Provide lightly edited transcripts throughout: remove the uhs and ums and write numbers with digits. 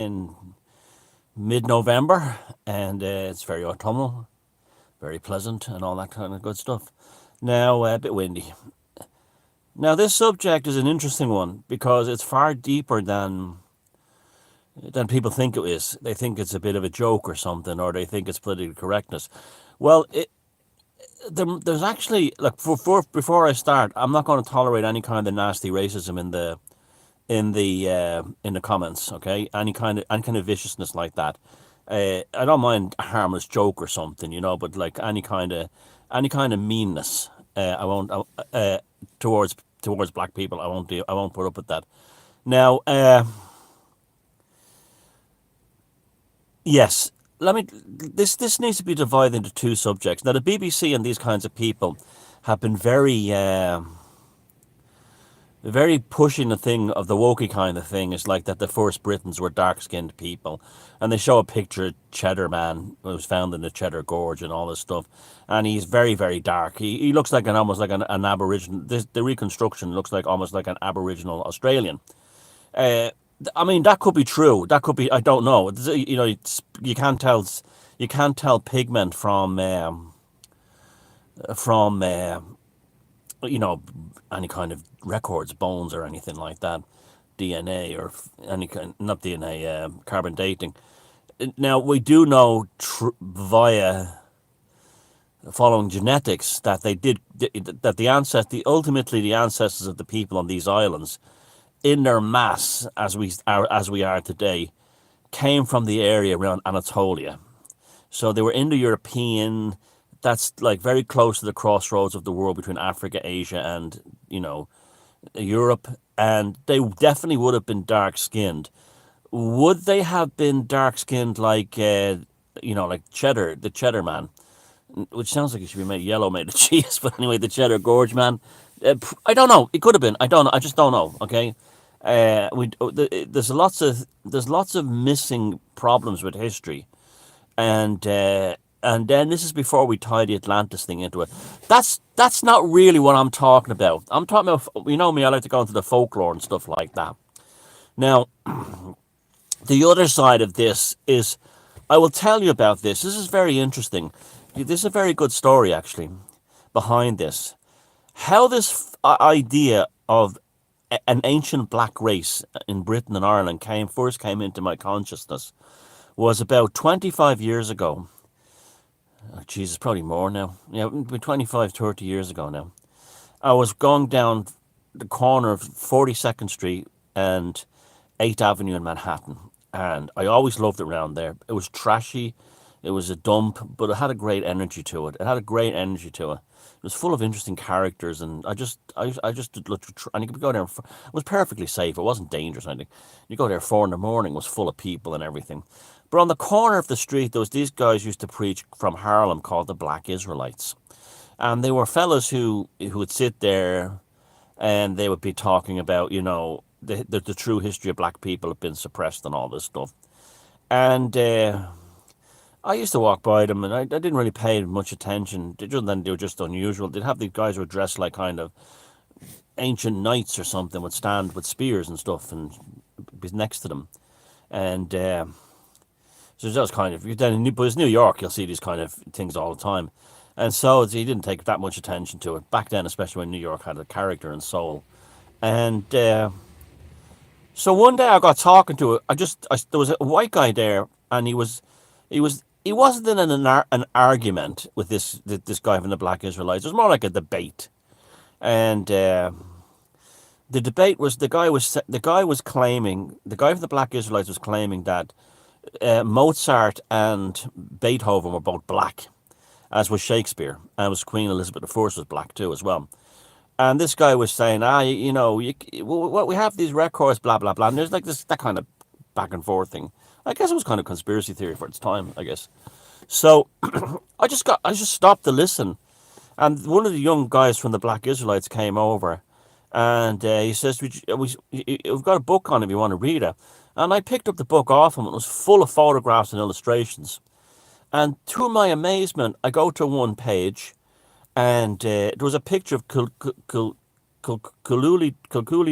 in mid-November, and it's very autumnal, very pleasant, and all that kind of good stuff. Now, a bit windy. Now, this subject is an interesting one because it's far deeper than people think it is. They think it's a bit of a joke or something, or they think it's political correctness. Well, there's actually, look, before I start, I'm not going to tolerate any kind of nasty racism in the comments. Okay, any kind of viciousness like that. I don't mind a harmless joke or something, but like any kind of meanness, I won't towards black people. I won't do. I won't put up with that. Now, yes, let me. This needs to be divided into two subjects. Now, the BBC and these kinds of people have been very pushing the thing of the wokey kind of thing. Is like that the first Britons were dark skinned people, and they show a picture of Cheddar Man who was found in the Cheddar Gorge and all this stuff, and he's very very dark. He looks like almost like an Aboriginal. The reconstruction looks like almost like an Aboriginal Australian. Uh, I mean, that could be true. That could be. I don't know. You can't tell. You can't tell pigment from you know any kind of records, bones, or anything like that. DNA or any kind, not DNA, carbon dating. Now we do know via following genetics that they did that ultimately the ancestors of the people on these islands in their mass as we are today came from the area around Anatolia. So they were Indo-European. That's like very close to the crossroads of the world between Africa, Asia, and Europe. And they definitely would have been dark skinned. Would they have been dark skinned like like the Cheddar Man, which sounds like it should be made yellow, made of cheese. But anyway, the Cheddar Gorge Man. I don't know. It could have been. I don't know. I just don't know. Okay. There's lots of missing problems with history, and then this is before we tie the Atlantis thing into it. That's not really what I'm talking about. I'm talking about, me. I like to go into the folklore and stuff like that. Now, the other side of this is, I will tell you about this. This is very interesting. This is a very good story actually behind this. How this idea of an ancient black race in Britain and Ireland first came into my consciousness was about 25 years ago. Oh, Jesus, probably more now. Yeah, 25, 30 years ago now. I was going down the corner of 42nd Street and 8th Avenue in Manhattan. And I always loved it around there. It was trashy. It was a dump, but it had a great energy to it. It was full of interesting characters, and I just did and you could go there. It was perfectly safe. It wasn't dangerous or anything. You go there 4 in the morning, it was full of people and everything. But on the corner of the street, there was these guys used to preach from Harlem called the Black Israelites, and they were fellas who would sit there, and they would be talking about the true history of black people have been suppressed and all this stuff, and. I used to walk by them, and I didn't really pay much attention. Other than they were just unusual. They'd have these guys who were dressed like kind of ancient knights or something, would stand with spears and stuff and be next to them. And so that was kind of, but it's New York, you'll see these kind of things all the time. And so he didn't take that much attention to it back then, especially when New York had a character and soul. And so one day I got talking to it. There was a white guy there, and he wasn't in an argument with this guy from the Black Israelites. It was more like a debate, and the debate was the guy from the Black Israelites was claiming that Mozart and Beethoven were both black, as was Shakespeare, and was Queen Elizabeth I was black too as well. And this guy was saying, we have these records, blah blah blah. And there's like that kind of back and forth thing. I guess it was kind of conspiracy theory for its time, I guess. So I just stopped to listen, and one of the young guys from the Black Israelites came over, and he says, "We've got a book on if you want to read it." And I picked up the book off him. It was full of photographs and illustrations. And to my amazement, I go to one page, and there was a picture of Kilcooley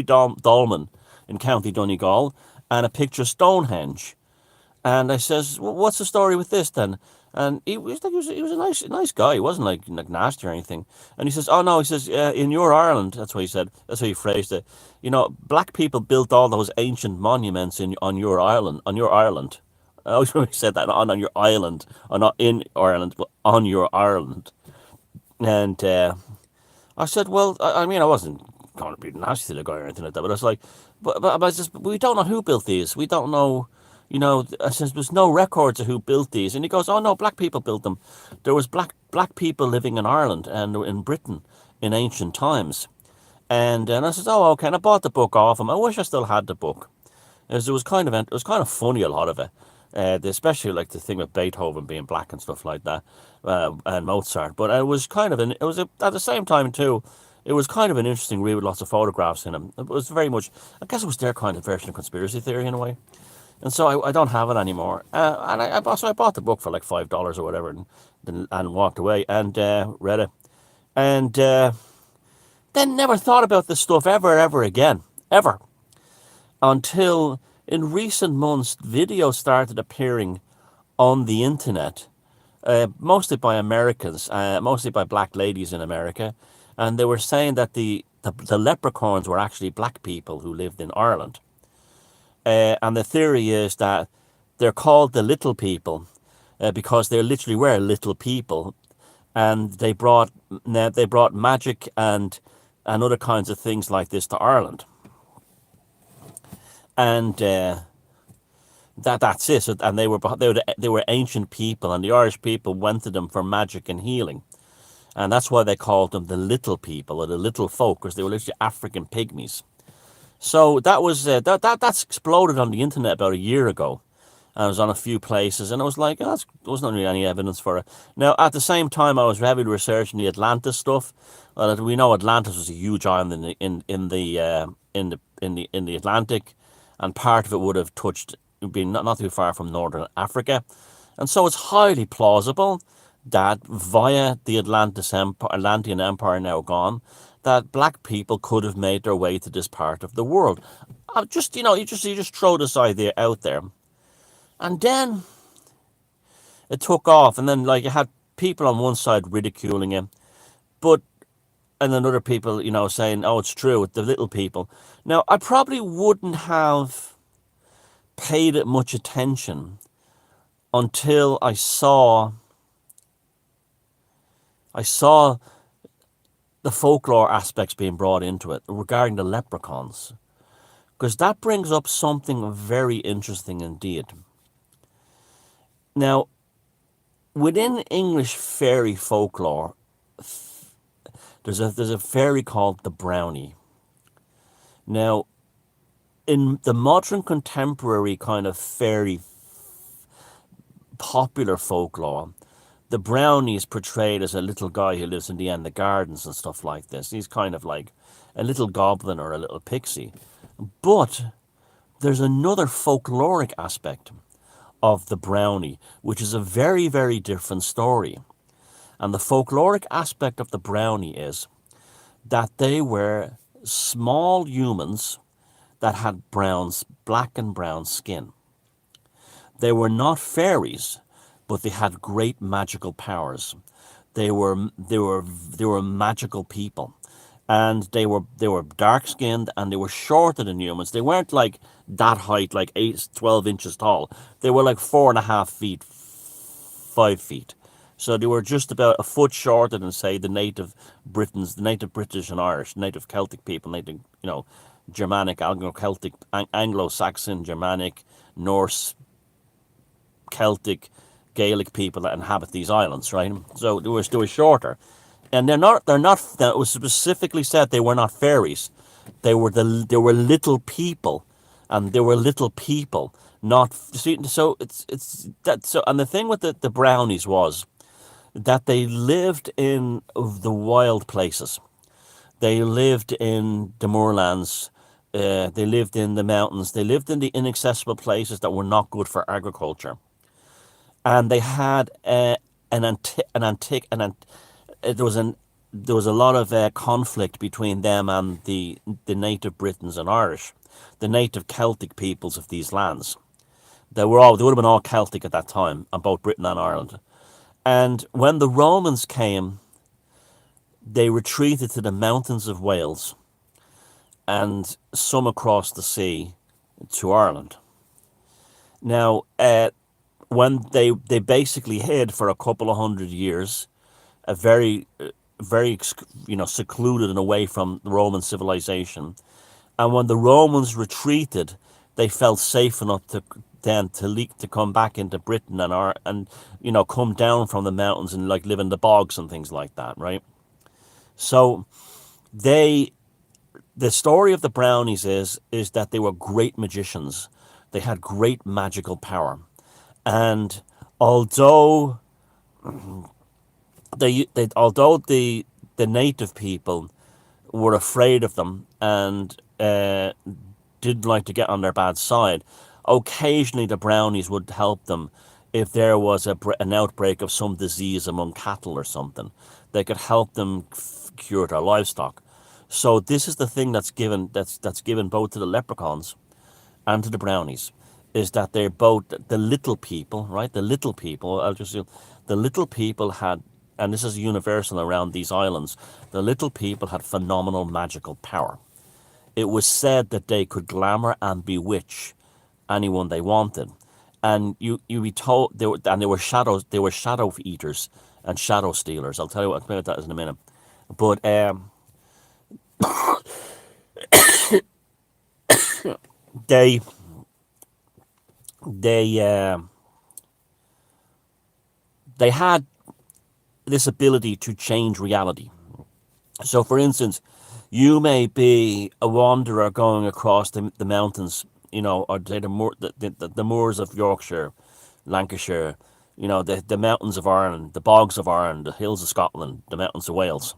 Dolman in County Donegal, and a picture of Stonehenge. And I says, well, what's the story with this then? And he was a nice guy. He wasn't like nasty or anything. And he says, oh no, he says, in your Ireland, that's what he said. That's how he phrased it. Black people built all those ancient monuments on your island. I always remember he said that on your island, or not in Ireland, but on your Ireland. And I said, well, I mean, I wasn't going to be nasty to the guy or anything like that, but I was like, but I just, we don't know who built these. We don't know, I said, there's no records of who built these. And he goes, oh no, black people built them. There was black people living in Ireland and in Britain in ancient times. And I said, oh, okay. And I bought the book off him. I wish I still had the book. It was kind of funny, a lot of it, especially like the thing with Beethoven being black and stuff like that, and Mozart. But it was kind of at the same time too. It was kind of an interesting read with lots of photographs in them. It was very much, I guess, it was their kind of version of conspiracy theory in a way. And so I don't have it anymore. And I bought the book for like $5 or whatever, and walked away and read it, and then never thought about this stuff ever again, ever, until in recent months videos started appearing on the internet, mostly by Americans, mostly by black ladies in America, and they were saying that the leprechauns were actually black people who lived in Ireland. And the theory is that they're called the little people because they literally were little people, and they brought magic and other kinds of things like this to Ireland. And that's it. So, and they were ancient people, and the Irish people went to them for magic and healing, and that's why they called them the little people or the little folk, because they were literally African pygmies. So that was that's exploded on the internet about a year ago. I was on a few places, and I was like, oh, there wasn't really any evidence for it. Now, at the same time, I was heavily researching the Atlantis stuff. We know Atlantis was a huge island in the Atlantic, and part of it would have touched, being not too far from northern Africa, and so it's highly plausible that via the Atlantean Empire now gone, that black people could have made their way to this part of the world. You just throw this idea out there, and then it took off, and then like you had people on one side ridiculing it, but and then other people, saying, "Oh, it's true, it's the little people." Now, I probably wouldn't have paid it much attention until I saw the folklore aspects being brought into it regarding the leprechauns, because that brings up something very interesting indeed. Now, within English fairy folklore, there's a fairy called the brownie. Now, in the modern contemporary kind of fairy popular folklore, the brownie is portrayed as a little guy who lives in the end of gardens and stuff like this. He's kind of like a little goblin or a little pixie. But there's another folkloric aspect of the brownie, which is a very, very different story. And the folkloric aspect of the brownie is that they were small humans that had black and brown skin. They were not fairies, but they had great magical powers. They were magical people, and they were dark skinned, and they were shorter than humans. They weren't like that height, like 12 inches tall. They were like 4.5 feet, 5 feet. So they were just about a foot shorter than, say, the native Britons, the native British and Irish, native Celtic people, native, Germanic, Anglo-Celtic, Anglo-Saxon, Germanic, Norse, Celtic, Gaelic people that inhabit these islands, right? So they were shorter, and they're not. That was specifically said they were not fairies. They were little people, and they were little people. Not see. So it's that. So, and the thing with the brownies was that they lived in the wild places. They lived in the moorlands. They lived in the mountains. They lived in the inaccessible places that were not good for agriculture, and they had an antique there was a lot of conflict between them and the native Britons and Irish, the native Celtic peoples of these lands, They would have been all Celtic at that time on both Britain and Ireland. And when the Romans came, they retreated to the mountains of Wales and some across the sea to Ireland. Now, when they basically hid for a couple of 100 years, a very secluded and away from the Roman civilization. And when the Romans retreated, they felt safe enough to then to come back into Britain and come down from the mountains and like live in the bogs and things like that, right? So they the story of the brownies is that they were great magicians. They had great magical power, and although although the native people were afraid of them and didn't like to get on their bad side, occasionally the brownies would help them if there was an outbreak of some disease among cattle or something. They could help them cure their livestock. So this is the thing that's given both to the leprechauns and to the brownies, is that they're both the little people, right? The little people, the little people had, and this is universal around these islands, the little people had phenomenal magical power. It was said that they could glamour and bewitch anyone they wanted. And you be told they were shadow eaters and shadow stealers. I'll tell you what about that in a minute. But they they uh, they had this ability to change reality. So, for instance, you may be a wanderer going across the mountains, or say the moors of Yorkshire, Lancashire, the mountains of Ireland, the bogs of Ireland, the hills of Scotland, the mountains of Wales,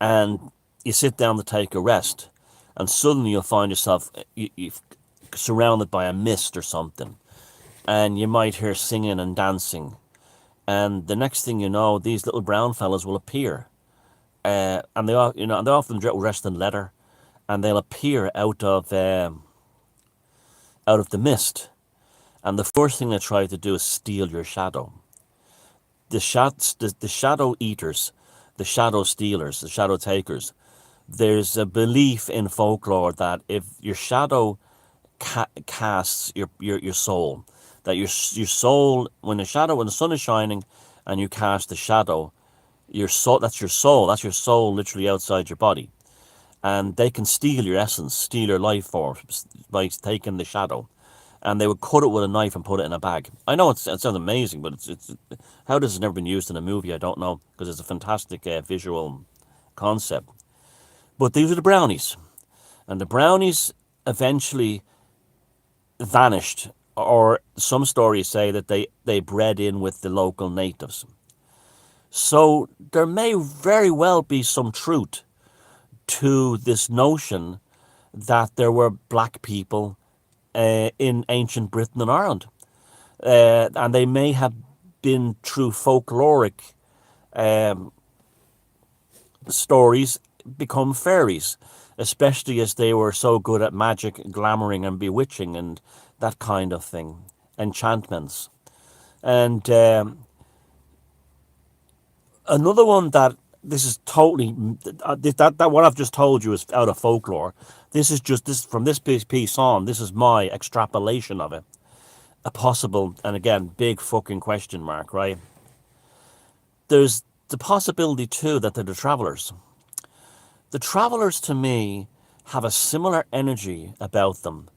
and you sit down to take a rest, and suddenly you'll find yourself surrounded by a mist or something, and you might hear singing and dancing, and the next thing you know, these little brown fellas will appear, and they often dressed in leather, and they'll appear out of the mist, and the first thing they try to do is steal your shadow. The shadow eaters, the shadow stealers, the shadow takers. There's a belief in folklore that if your shadow casts your soul, that your soul, when the sun is shining, and you cast the shadow, your soul, that's your soul literally outside your body, and they can steal your essence, steal your life force by taking the shadow, and they would cut it with a knife and put it in a bag. I know it sounds amazing, but it's how this has never been used in a movie, I don't know, because it's a fantastic visual concept. But these are the brownies, and the brownies eventually vanished, or some stories say that they bred in with the local natives. So there may very well be some truth to this notion that there were black people in ancient Britain and Ireland. And they may have been true folkloric stories become fairies, especially as they were so good at magic, glamoring, and bewitching, and that kind of thing, enchantments. And another one that this is totally that what I've just told you is out of folklore. This is just this from this piece on. This is my extrapolation of it. A possible, and again, big fucking question mark, right? There's the possibility too that they're the travelers. The travelers to me have a similar energy about them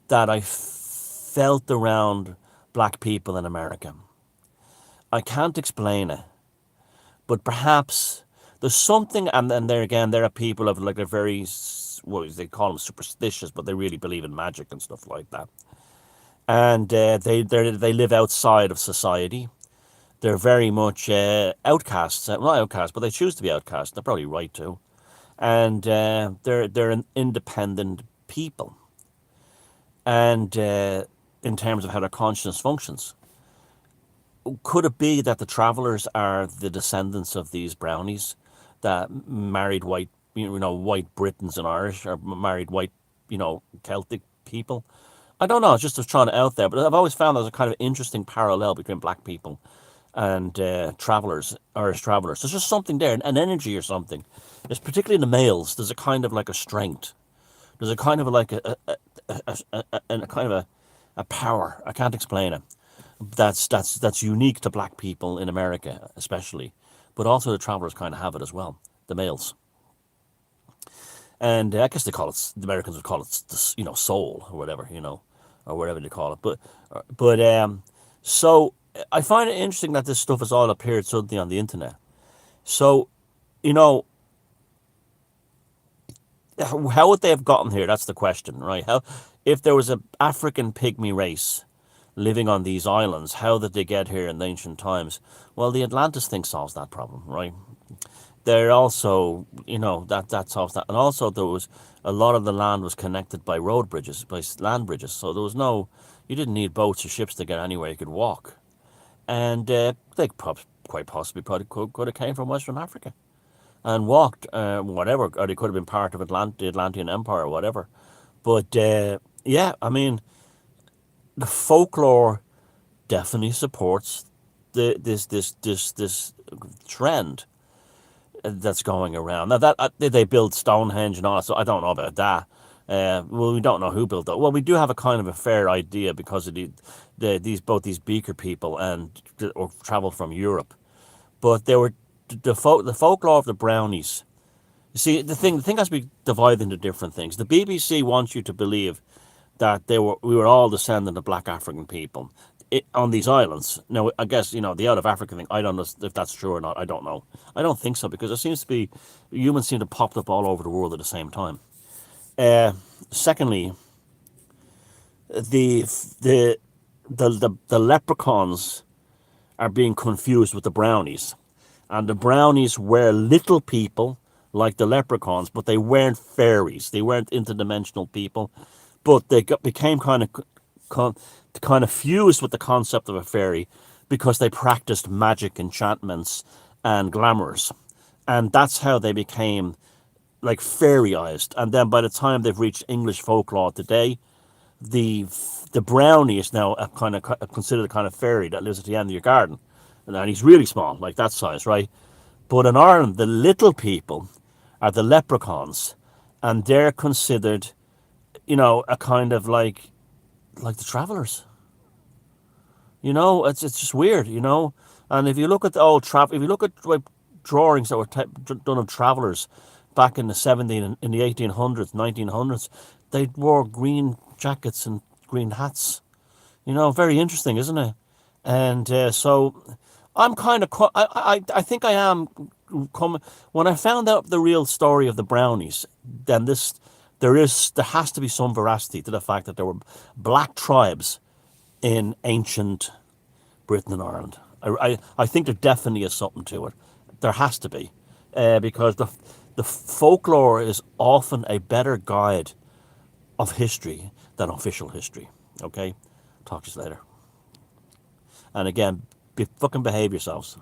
that I felt around black people in America. I can't explain it, but perhaps there's something, and then there again, there are people of like a very, what they call them, superstitious, but they really believe in magic and stuff like that. And they live outside of society. They're very much outcasts, not outcasts, but they choose to be outcasts. They're probably right to, and they're an independent people, and in terms of how their consciousness functions. Could it be that the travelers are the descendants of these brownies that married white Britons and Irish, or married white, Celtic people? I don't know. It's just trying it out there, but I've always found there's a kind of interesting parallel between black people and travelers, Irish travelers. There's just something there, an energy or something. It's particularly in the males. There's a kind of like a strength. There's a kind of like a kind of a power. I can't explain it. That's unique to black people in America, especially, but also the travelers kind of have it as well. The males, and I guess they call it. The Americans would call it, soul or whatever, or whatever they call it. But so I find it interesting that this stuff has all appeared suddenly on the internet. So, you know, how would they have gotten here? That's the question, right? How, if there was an African pygmy race living on these islands, how did they get here in ancient times? Well, the Atlantis thing solves that problem, right? There also, that solves that, and also there was a lot of the land was connected by road bridges, by land bridges. So there was no, you didn't need boats or ships to get anywhere. You could walk, and they quite possibly probably could have came from Western Africa and walked, whatever, or they could have been part of the Atlantean Empire or whatever. But yeah, I mean, the folklore definitely supports this trend that's going around. Now that they build Stonehenge and all that, so I don't know about that. Well, we don't know who built that. Well, we do have a kind of a fair idea because of both these Beaker people or traveled from Europe, but they were the folklore of the brownies. You see, the thing has to be divided into different things. The BBC wants you to believe that we were all descendant of black African people on these islands. Now, I guess, the out of Africa thing, I don't know if that's true or not. I don't know. I don't think so, because it seems to be humans seem to pop up all over the world at the same time. Secondly, the the leprechauns are being confused with the brownies, and the brownies were little people like the leprechauns, but they weren't fairies. They weren't interdimensional people, but they became kind of fused with the concept of a fairy because they practiced magic, enchantments, and glamours, and that's how they became like fairyized. And then by the time they've reached English folklore today, the the brownie is now considered a kind of fairy that lives at the end of your garden, and he's really small, like that size, right? But in Ireland, the little people are the leprechauns, and they're considered, a kind of like the travellers. It's just weird, And if you look at the old if you look at like drawings that were done of travellers back in the 1800s, 1900s, they wore green jackets and green hats. Very interesting, isn't it? And so I'm kind of, I think I am coming. When I found out the real story of the brownies, then there has to be some veracity to the fact that there were black tribes in ancient Britain and Ireland. I think there definitely is something to it. There has to be, because the folklore is often a better guide of history than official history. Okay, talk to you later. And again, fucking behave yourselves.